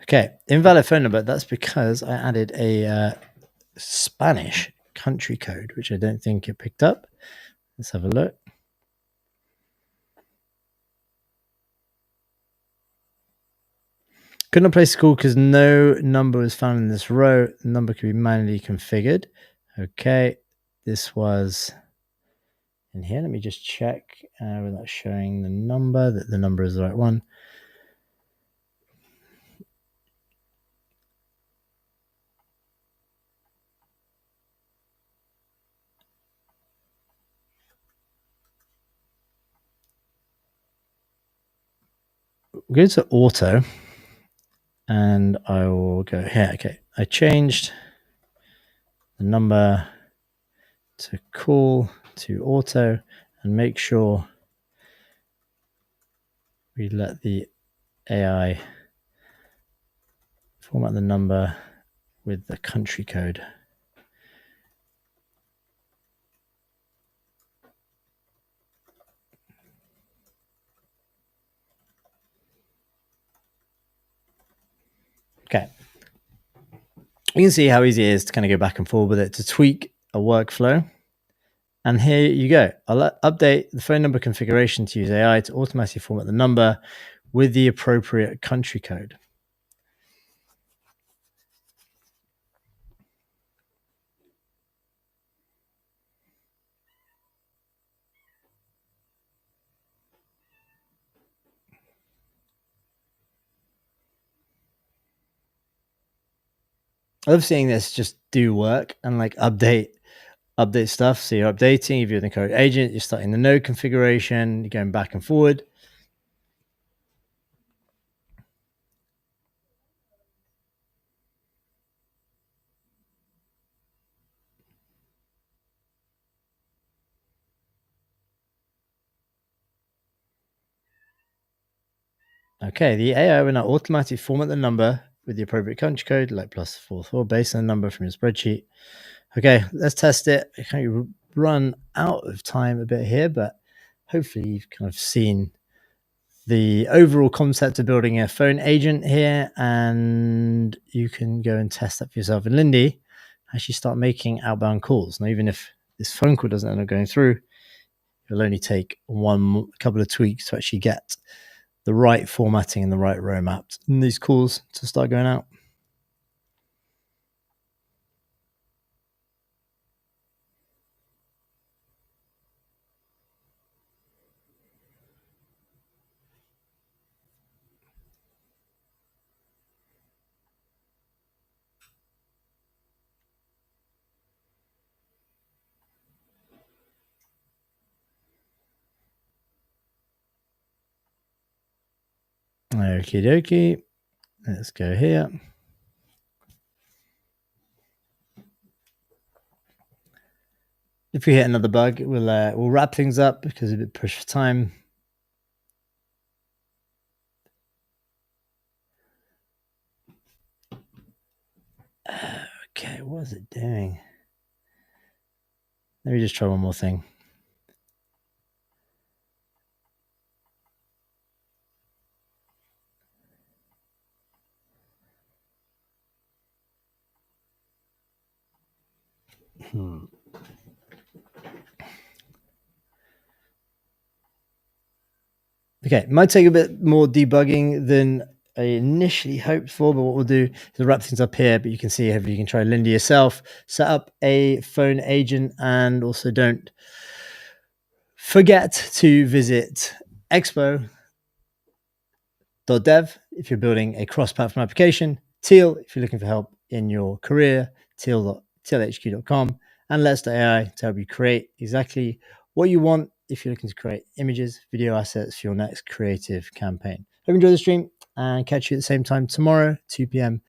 Okay, invalid phone number. That's because I added a Spanish country code, which I don't think it picked up. Let's have a look. Could not place a call because no number was found in this row. The number can be manually configured. Okay, this was in here. Let me just check without showing the number, that the number is the right one. We'll go to auto and I will go here. Okay, I changed the number to call to auto and make sure we let the AI format the number with the country code. Okay. You can see how easy it is to kind of go back and forth with it to tweak a workflow. And here you go. I'll update the phone number configuration to use AI to automatically format the number with the appropriate country code. I love seeing this just do work and like update stuff. So you're updating, if you're the code agent, you're starting the node configuration, you're going back and forward. Okay, the AI will now automatically format the number with the appropriate country code, like +44, based on the number from your spreadsheet. Okay, let's test it. I kind of run out of time a bit here, but hopefully you've kind of seen the overall concept of building a phone agent here, and you can go and test that for yourself in Lindy. Actually start making outbound calls. Now, even if this phone call doesn't end up going through, it'll only take a couple of tweaks to actually get the right formatting and the right roadmap in these calls to start going out. Okie dokie. Let's go here. If we hit another bug, we'll wrap things up because of a bit push for time. Okay, what is it doing? Let me just try one more thing. Okay, it might take a bit more debugging than I initially hoped for, but what we'll do is wrap things up here, but you can see if you can try Lindy yourself, set up a phone agent, and also don't forget to visit expo.dev if you're building a cross-platform application, Teal if you're looking for help in your career, tealhq.com, and Let's.ai to help you create exactly what you want if you're looking to create images, video assets for your next creative campaign. Hope you enjoy the stream and catch you at the same time tomorrow, 2 p.m.